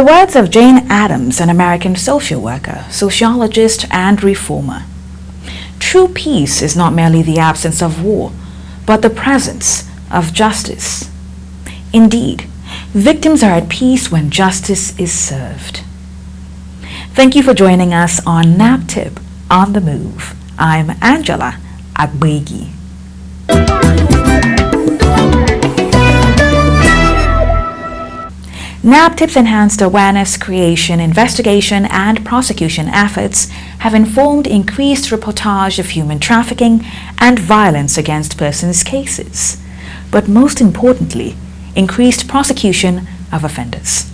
words of Jane Addams, an American social worker, sociologist, and reformer, true peace is not merely the absence of war, but the presence of justice. Indeed, victims are at peace when justice is served. Thank you for joining us on NAPTIP On The Move. I'm Angela Agbegi. NAPTIP's enhanced awareness creation, investigation, and prosecution efforts have informed increased reportage of human trafficking and violence against persons cases, but most importantly, increased prosecution of offenders.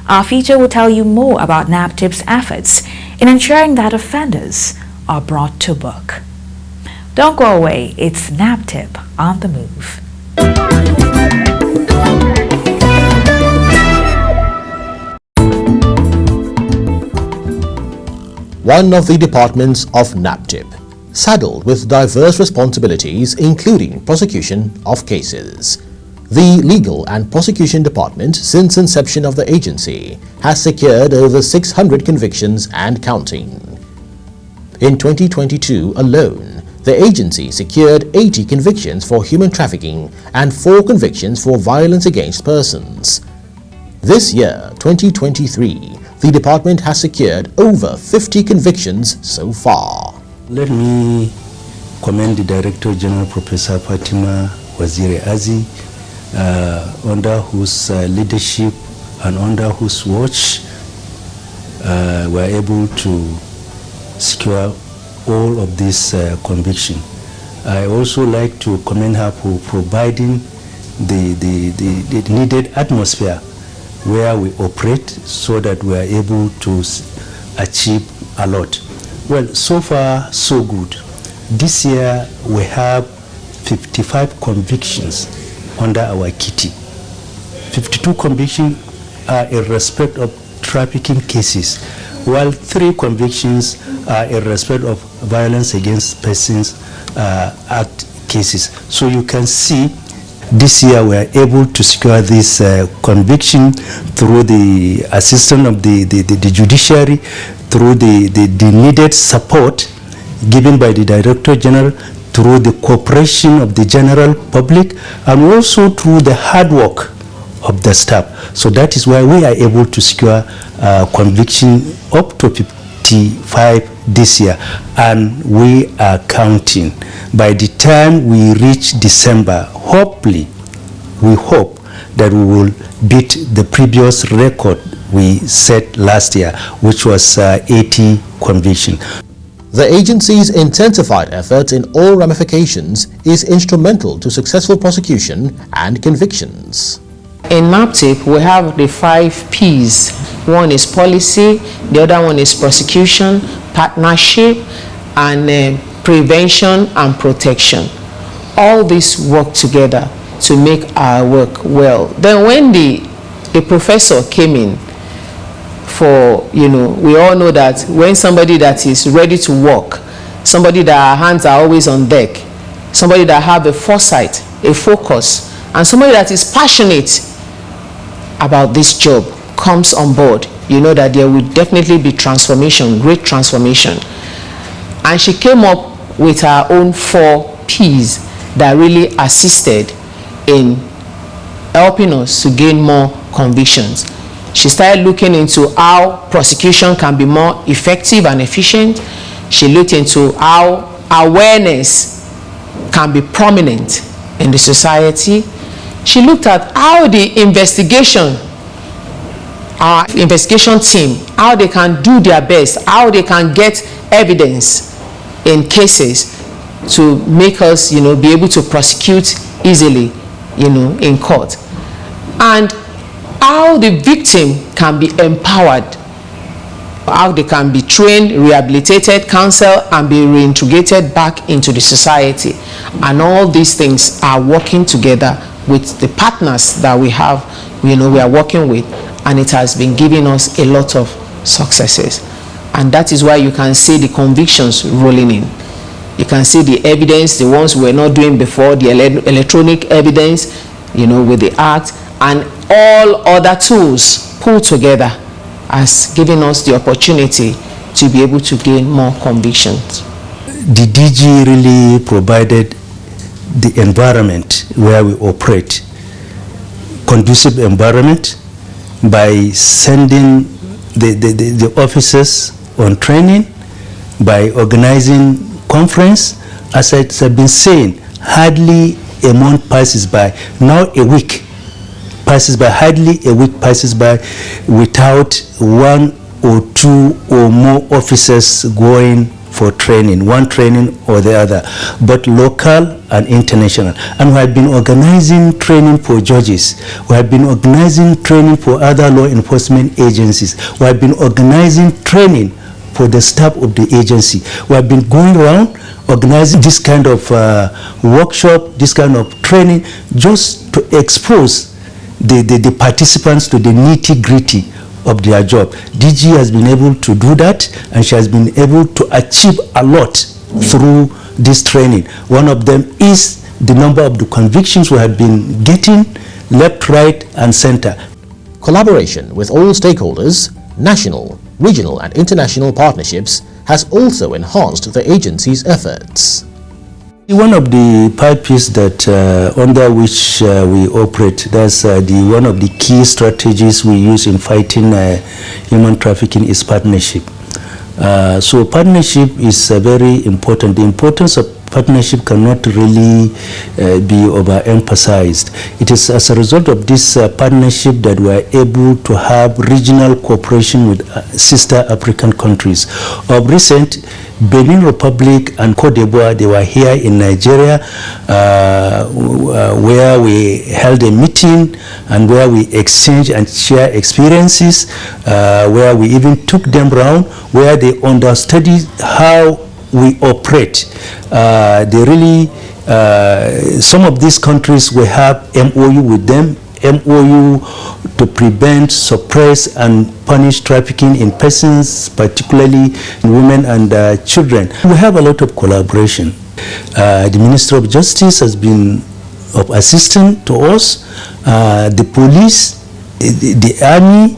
Our feature will tell you more about NAPTIP's efforts in ensuring that offenders are brought to book. Don't go away, it's NAPTIP On The Move. One of the departments of NAPTIP, saddled with diverse responsibilities including prosecution of cases. The Legal and Prosecution Department, since inception of the agency, has secured over 600 convictions and counting. In 2022 alone, the agency secured 80 convictions for human trafficking and 4 convictions for violence against persons. This year, 2023, the department has secured over 50 convictions so far. Let me commend the Director General, Professor Fatima Waziri Azi, under whose leadership and under whose watch we are able to secure all of this conviction. I also like to commend her for providing the needed atmosphere where we operate so that we are able to achieve a lot. Well, so far so good. This year we have 55 convictions under our kitty. 52 convictions are in respect of trafficking cases, while 3 convictions are in respect of violence against persons act cases. So you can see this year we are able to secure this conviction through the assistance of the judiciary, through the needed support given by the Director General, through the cooperation of the general public, and also through the hard work of the staff. So that is why we are able to secure conviction up to 55 this year, and we are counting. By the time we reach December, hopefully, we hope that we will beat the previous record we set last year, which was 80 convictions. The agency's intensified efforts in all ramifications is instrumental to successful prosecution and convictions. In NAPTIP, we have the 5 P's. One is policy, the other one is prosecution, partnership, and prevention and protection. All these work together to make our work well. Then when the professor came in for, we all know that when somebody that is ready to work, somebody that our hands are always on deck, somebody that have a foresight, a focus, and somebody that is passionate about this job comes on board, you know that there will definitely be transformation, great transformation. And she came up with her own 4 P's that really assisted in helping us to gain more convictions. She started looking into how prosecution can be more effective and efficient. She looked into how awareness can be prominent in the society. She looked at how the our investigation team, how they can do their best, how they can get evidence in cases to make us, be able to prosecute easily, in court. And how the victim can be empowered, how they can be trained, rehabilitated, counseled, and be reintegrated back into the society. And all these things are working together with the partners that we have, we are working with, and it has been giving us a lot of successes. And that is why you can see the convictions rolling in. You can see the evidence, the ones we were not doing before, the electronic evidence, with the act, and all other tools pulled together has given us the opportunity to be able to gain more convictions. The DG really provided the environment where we operate, conducive environment, by sending the officers on training, by organizing conference. As I've been saying, hardly a month passes by, now a week passes by, hardly a week passes by without one or two or more officers going for training, one training or the other, but local and international. And we have been organizing training for judges. We have been organizing training for other law enforcement agencies. We have been organizing training for the staff of the agency. We have been going around organizing this kind of workshop, this kind of training, just to expose the participants to the nitty-gritty of their job. DG has been able to do that, and she has been able to achieve a lot through this training. One of them is the number of the convictions we have been getting left, right, and center. Collaboration with all stakeholders, national, regional and international partnerships has also enhanced the agency's efforts. One of the purposes that under which we operate, that's one of the key strategies we use in fighting human trafficking is partnership. So partnership is very important. The importance of partnership cannot really be overemphasized. It is as a result of this partnership that we are able to have regional cooperation with sister African countries. Of recent, Benin Republic and Cote d'Ivoire, they were here in Nigeria, where we held a meeting and where we exchanged and share experiences, where we even took them around, where they understood how we operate. They really, some of these countries, we have MOU with them, MOU to prevent, suppress, and punish trafficking in persons, particularly in women and children. We have a lot of collaboration. The Ministry of Justice has been of assistance to us. The police, the army,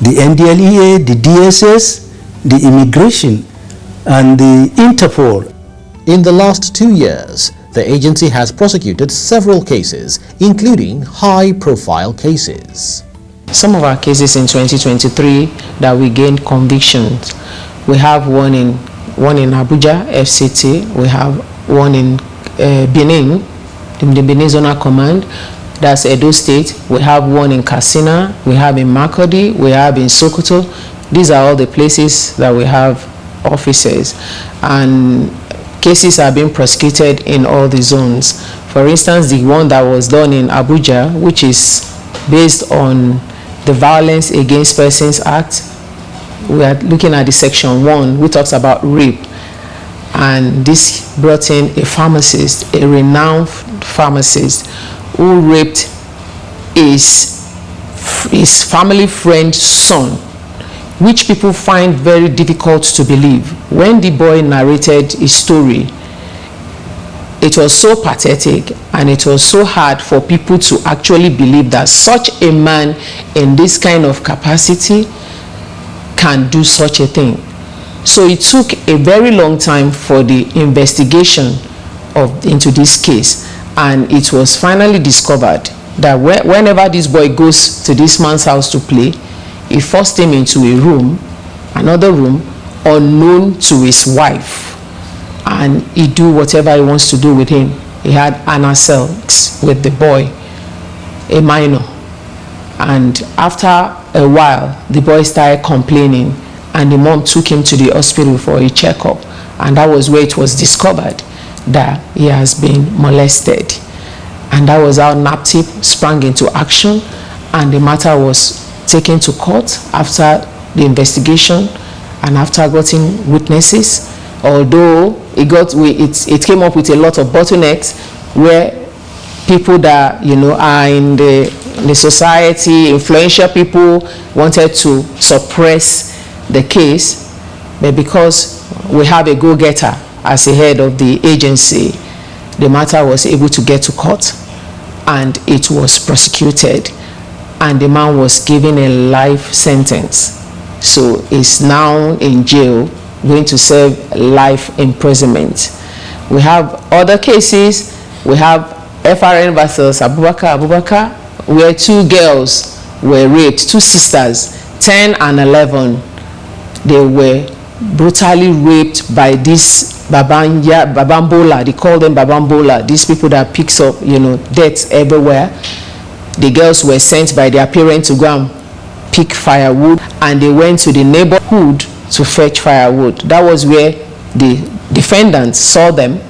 the NDLEA, the DSS, the immigration, and the Interpol. In the last 2 years, the agency has prosecuted several cases, including high-profile cases. Some of our cases in 2023 that we gained convictions. We have one in Abuja, FCT. We have one in Benin, in the Benin Zonal Command. That's Edo State. We have one in Katsina. We have in Makurdi. We have in Sokoto. These are all the places that we have officers, and cases are being prosecuted in all the zones. For instance, the one that was done in Abuja, which is based on the Violence Against Persons Act, we are looking at the section 1, which talks about rape, and this brought in a pharmacist, a renowned pharmacist, who raped his family friend's son, which people find very difficult to believe. When the boy narrated his story, it was so pathetic and it was so hard for people to actually believe that such a man in this kind of capacity can do such a thing. So it took a very long time for the investigation into this case, and it was finally discovered that whenever this boy goes to this man's house to play, he forced him into a room, another room, unknown to his wife, and he do whatever he wants to do with him. He had anal sex with the boy, a minor, and after a while, the boy started complaining, and the mom took him to the hospital for a checkup, and that was where it was discovered that he has been molested, and that was how NAPTIP sprang into action, and the matter was taken to court after the investigation and after getting witnesses. Although it came up with a lot of bottlenecks, where people that are in the society, influential people, wanted to suppress the case, but because we have a go-getter as the head of the agency, the matter was able to get to court and it was prosecuted. and the man was given a life sentence. So he's now in jail, going to serve life imprisonment. We have other cases. We have FRN versus Abubakar, where 2 girls were raped, 2 sisters, 10 and 11. They were brutally raped by this Babambola. They call them Babambola. These people that picks up, deaths everywhere. The girls were sent by their parents to go and pick firewood, and they went to the neighborhood to fetch firewood. That was where the defendants saw them,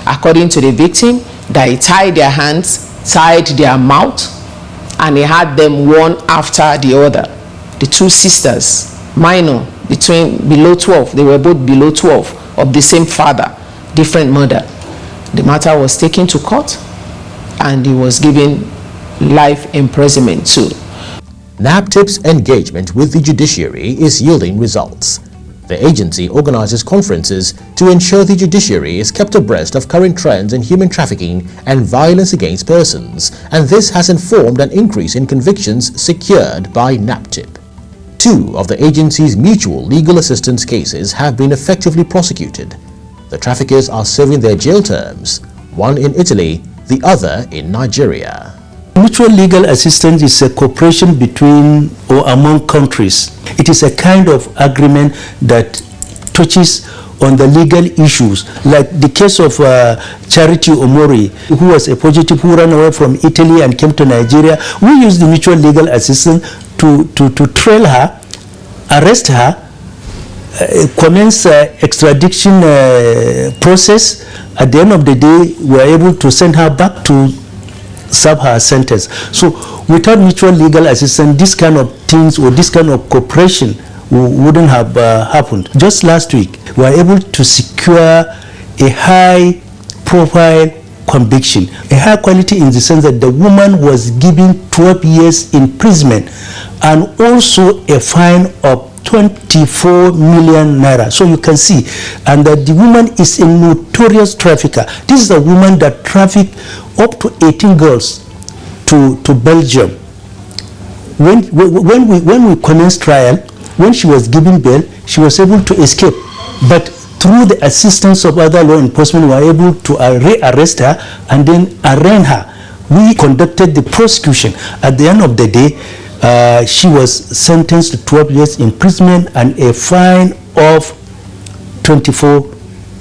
according to the victim, that he tied their hands, tied their mouth, and he had them one after the other. The 2 sisters, minor, below 12, they were both below 12, of the same father, different mother. The matter was taken to court, and he was given life imprisonment too. NAPTIP's engagement with the judiciary is yielding results. The agency organizes conferences to ensure the judiciary is kept abreast of current trends in human trafficking and violence against persons, and this has informed an increase in convictions secured by NAPTIP. 2 of the agency's mutual legal assistance cases have been effectively prosecuted. The traffickers are serving their jail terms, one in Italy, the other in Nigeria. Mutual legal assistance is a cooperation between or among countries. It is a kind of agreement that touches on the legal issues, like the case of Charity Omori, who was a fugitive who ran away from Italy and came to Nigeria. We used the mutual legal assistance to trail her, arrest her, commence extradition process. At the end of the day, we were able to send her back to serve her sentence. So without mutual legal assistance, this kind of things or this kind of cooperation wouldn't have happened. Just last week, we were able to secure a high profile conviction, a high quality in the sense that the woman was given 12 years imprisonment and also a fine of 24 million naira. So you can see, and that the woman is a notorious trafficker. This is a woman that trafficked up to 18 girls to Belgium. When we commenced trial, when she was given bail, she was able to escape. But through the assistance of other law enforcement, we were able to rearrest her and then arraign her. We conducted the prosecution. At the end of the day, she was sentenced to 12 years imprisonment and a fine of 24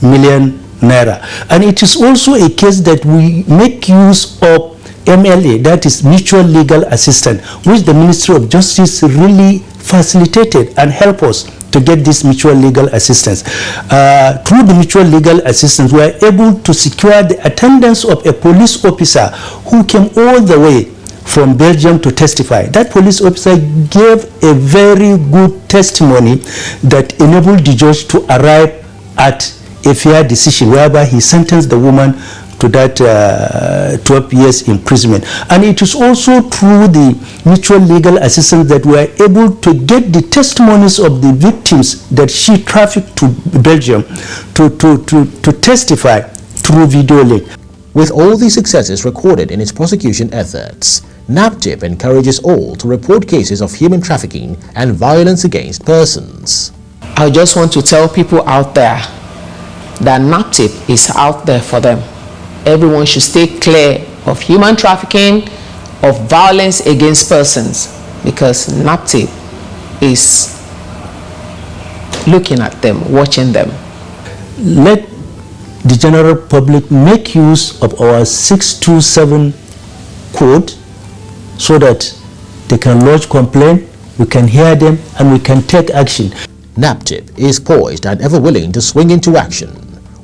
million naira. And it is also a case that we make use of MLA, that is mutual legal assistance, which the Ministry of Justice really facilitated and helped us to get this mutual legal assistance. Through the mutual legal assistance, we were able to secure the attendance of a police officer who came all the way from Belgium to testify. That police officer gave a very good testimony that enabled the judge to arrive at a fair decision, whereby he sentenced the woman to that 12 years imprisonment. And it is also through the mutual legal assistance that we are able to get the testimonies of the victims that she trafficked to Belgium to testify through video link. With all the successes recorded in its prosecution efforts, NAPTIP encourages all to report cases of human trafficking and violence against persons. I just want to tell people out there that NAPTIP is out there for them. Everyone should stay clear of human trafficking, of violence against persons, because NAPTIP is looking at them, watching them. Let the general public make use of our 627 code so that they can lodge complaint, we can hear them, and we can take action. NAPTIP is poised and ever willing to swing into action.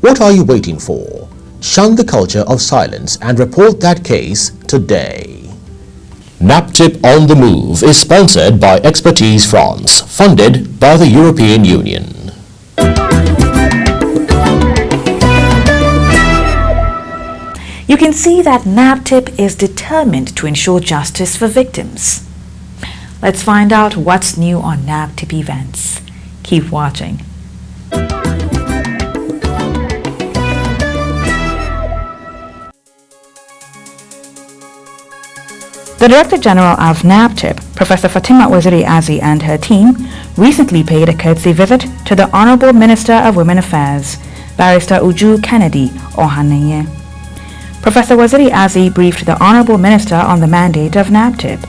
What are you waiting for? Shun the culture of silence and report that case today. NAPTIP On The Move is sponsored by Expertise France, funded by the European Union. You can see that NAPTIP is determined to ensure justice for victims. Let's find out what's new on NAPTIP events. Keep watching. The The Director General of NAPTIP, Professor Fatima Waziri Azi, and her team recently paid a courtesy visit to the Honorable Minister of Women Affairs, Barrister Uju Kennedy Ohaneye. Professor Waziri Azi briefed the Honorable Minister on the mandate of NAPTIP.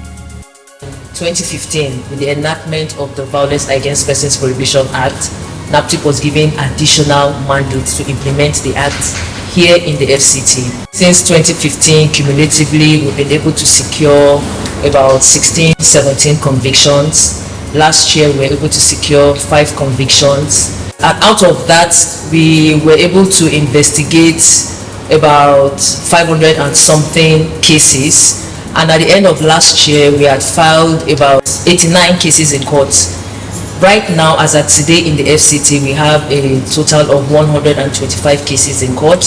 2015, with the enactment of the Violence Against Persons Prohibition Act, NAPTIP was given additional mandates to implement the act here in the FCT. Since 2015, cumulatively, we've been able to secure about 17 convictions. Last year, we were able to secure 5 convictions. And out of that, we were able to investigate about 500 and something cases. And at the end of last year, we had filed about 89 cases in court. Right now, as at today in the FCT, we have a total of 125 cases in court.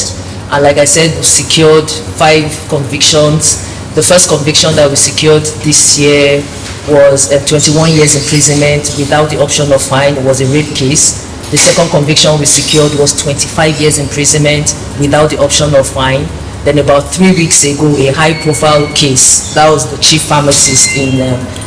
And like I said, we secured 5 convictions. The first conviction that we secured this year was 21 years imprisonment without the option of fine. It was a rape case. The second conviction we secured was 25 years imprisonment without the option of fine. Then about 3 weeks ago, a high-profile case, that was the chief pharmacist in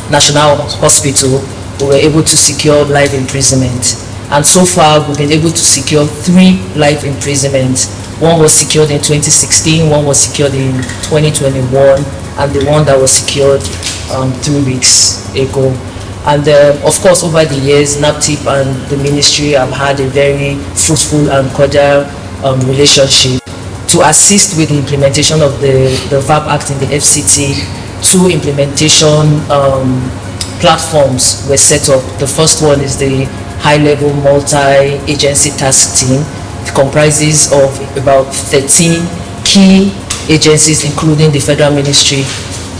National Hospital, we were able to secure life imprisonment. And so far, we've been able to secure 3 life imprisonments. One was secured in 2016, one was secured in 2021, and the one that was secured 3 weeks ago. And of course, over the years, NAPTIP and the ministry have had a very fruitful and cordial relationship. To assist with the implementation of the VAP Act in the FCT, 2 implementation platforms were set up. The first one is the high-level multi-agency task team. It comprises of about 13 key agencies, including the Federal Ministry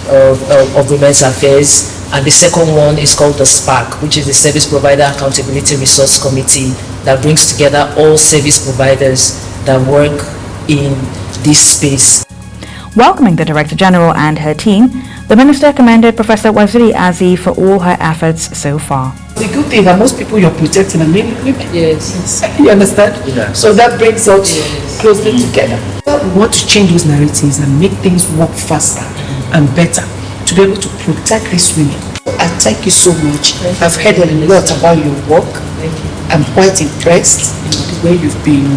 of Women's Affairs. And the second one is called the SPAC, which is the Service Provider Accountability Resource Committee, that brings together all service providers that work in this space. Welcoming the Director General and her team, the Minister commended Professor Waziri Azi for all her efforts so far. The good thing that most people you're protecting are mainly women. Yes. You understand? Yes. So that brings us closely together. We want to change those narratives and make things work faster and better to be able to protect these women. I thank you so much. I've heard a lot about your work. I'm quite impressed in the way you've been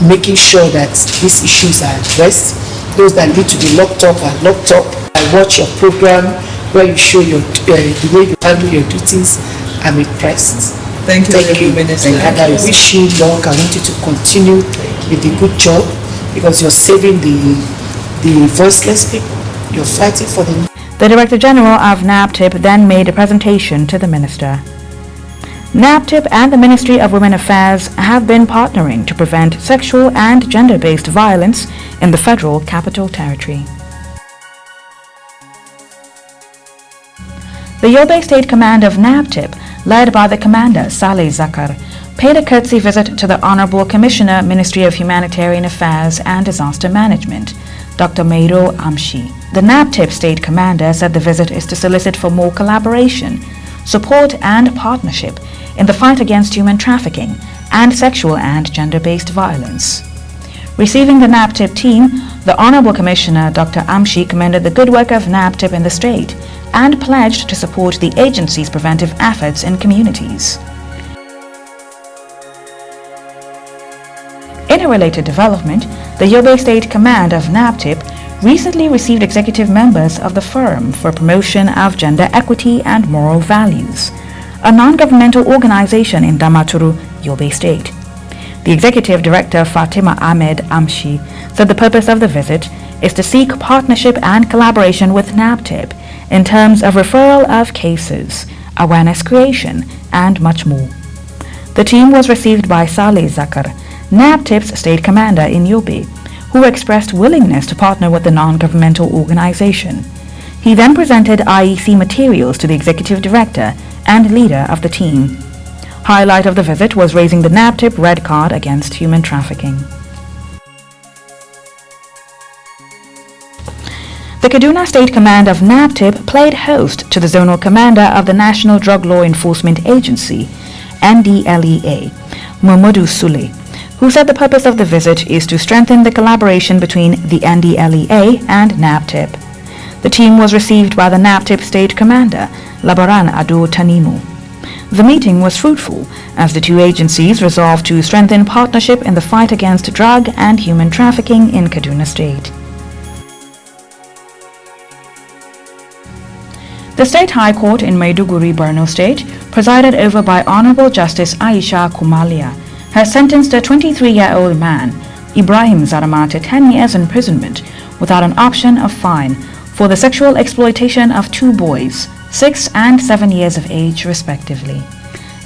making sure that these issues are addressed. Those that need to be locked up are locked up. I watch your program where you show the way you handle your duties. I'm impressed. Thank you, Minister. And I wish you luck. I want you to continue with the good job because you're saving the voiceless people. You're fighting for them. The Director General of NAPTIP then made a presentation to the Minister. NAPTIP and the Ministry of Women Affairs have been partnering to prevent sexual and gender-based violence in the Federal Capital Territory. The Yobe State Command of NAPTIP, led by the Commander Saleh Zakar, paid a courtesy visit to the Honorable Commissioner, Ministry of Humanitarian Affairs and Disaster Management, Dr. Meiro Amshi. The NAPTIP State Commander said the visit is to solicit for more collaboration, support and partnership in the fight against human trafficking and sexual and gender-based violence. Receiving the NAPTIP team, the Honorable Commissioner Dr. Amshi commended the good work of NAPTIP in the state and pledged to support the agency's preventive efforts in communities. In a related development, the Yobe State Command of NAPTIP recently received executive members of the Forum for Promotion of Gender Equity and Moral Values, a non-governmental organization in Damaturu, Yobe State. The Executive Director Fatima Ahmed Amshi said the purpose of the visit is to seek partnership and collaboration with NAPTIP in terms of referral of cases, awareness creation, and much more. The team was received by Saleh Zakar, NAPTIP's State Commander in Yobe, who expressed willingness to partner with the non-governmental organization. He then presented IEC materials to the Executive Director and leader of the team. Highlight of the visit was raising the NAPTIP red card against human trafficking. The Kaduna State Command of NAPTIP played host to the Zonal Commander of the National Drug Law Enforcement Agency, NDLEA, Muhammadu Sule, who said the purpose of the visit is to strengthen the collaboration between the NDLEA and NAPTIP. The team was received by the NAPTIP State Commander, Labaran Ado Tanimu. The meeting was fruitful as the two agencies resolved to strengthen partnership in the fight against drug and human trafficking in Kaduna State. The State High Court in Maiduguri, Borno State, presided over by Honorable Justice Aisha Kumalia, has sentenced a 23-year-old man, Ibrahim Zarama, to 10 years imprisonment without an option of fine for the sexual exploitation of two boys, 6 and 7 years of age respectively,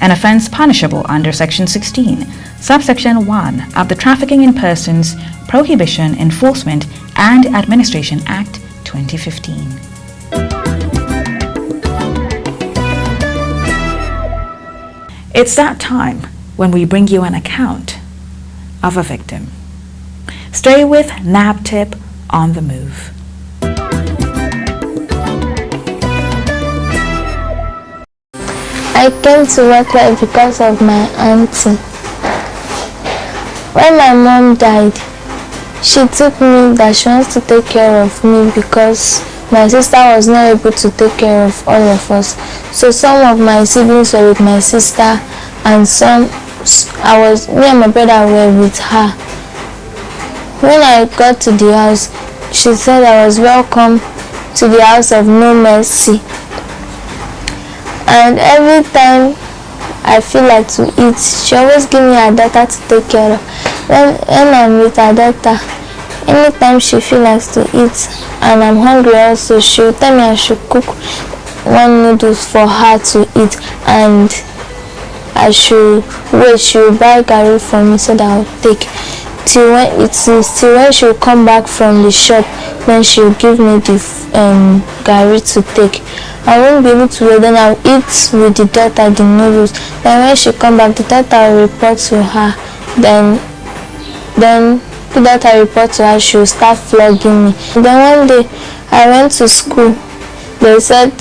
an offence punishable under Section 16, Subsection 1 of the Trafficking in Persons, Prohibition, Enforcement and Administration Act 2015. It's that time when we bring you an account of a victim. Stay with NAPTIP On The Move. I came to work life because of my auntie. When my mom died, she took me that she wants to take care of me because my sister was not able to take care of all of us. So some of my siblings were with my sister and me and my brother were with her. When I got to the house, she said I was welcome to the house of no mercy. And every time I feel like to eat, she always give me her daughter to take care of. When I'm with her daughter, anytime she feels like to eat and I'm hungry also, she will tell me I should cook one noodles for her to eat, and I should wait. She will buy garri for me so that I'll take. Till when she will come back from the shop, then she will give me the garri to take. I won't be able to wait, then I'll eat with the daughter the noodles. Then when she come back, the daughter will report to her. Then the daughter report to her, she will start flogging me. Then one day I went to school. They said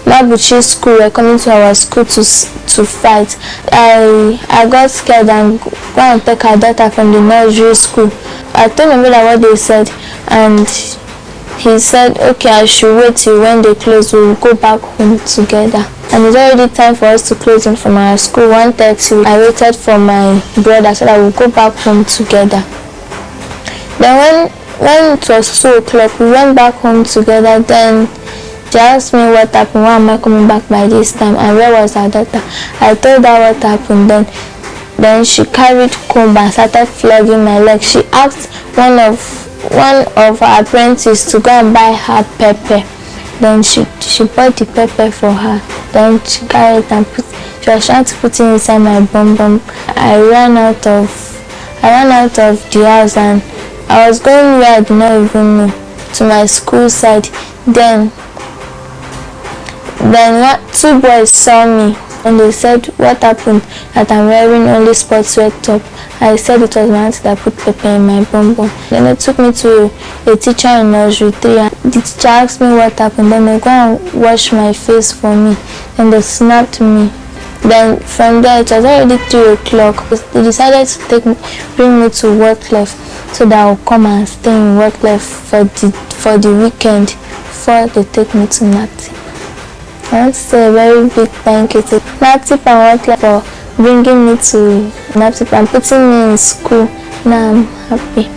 Mabuchi school were coming to our school to fight. I got scared and go and take her daughter from the nursery school. I told my brother what they said, and he said, okay, I should wait till when they close, we'll go back home together. And it's already time for us to close in from our school, 1:30. I waited for my brother so that we'll go back home together. Then when it was 2 o'clock, we went back home together. Then she asked me what happened, why am I coming back by this time, and where was her daughter. I told her what happened. Then she carried comb and started flogging my leg. She asked one of her apprentices to go and buy her pepper. Then she bought the pepper for her. Then she carried it and she was trying to put it inside my bum bum. I ran out of the house and I was going where I did not even know, to my school side. Then 2 boys saw me and they said, what happened, that I'm wearing only sportswear top. I said it was my auntie that put pepper in my bum bum. Then they took me to a teacher in nursery 3 and the teacher asked me what happened. Then they go and wash my face for me and they snapped me. Then from there it was already 3 o'clock. They decided to bring me to work life so that I'll come and stay in work life for the weekend before they take me to NAPTIP. I want to say a very big thank you to NAPTIP and Work Life for bringing me to NAPTIP and putting me in school. Now I'm happy.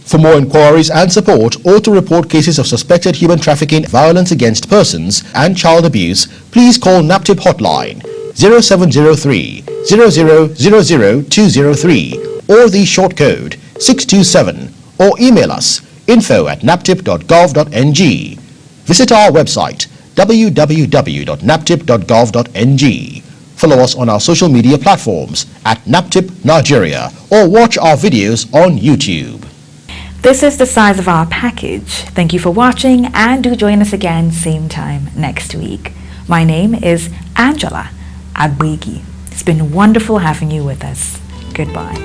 For more inquiries and support, or to report cases of suspected human trafficking, violence against persons and child abuse, please call NAPTIP hotline 0703 0000203 or the short code 627, or email us info@naptip.gov.ng. Visit our website www.naptip.gov.ng. Follow us on our social media platforms at NAPTIP Nigeria or watch our videos on YouTube. This is the size of our package. Thank you for watching and do join us again same time next week. My name is Angela Agbegi. It's been wonderful having you with us. Goodbye.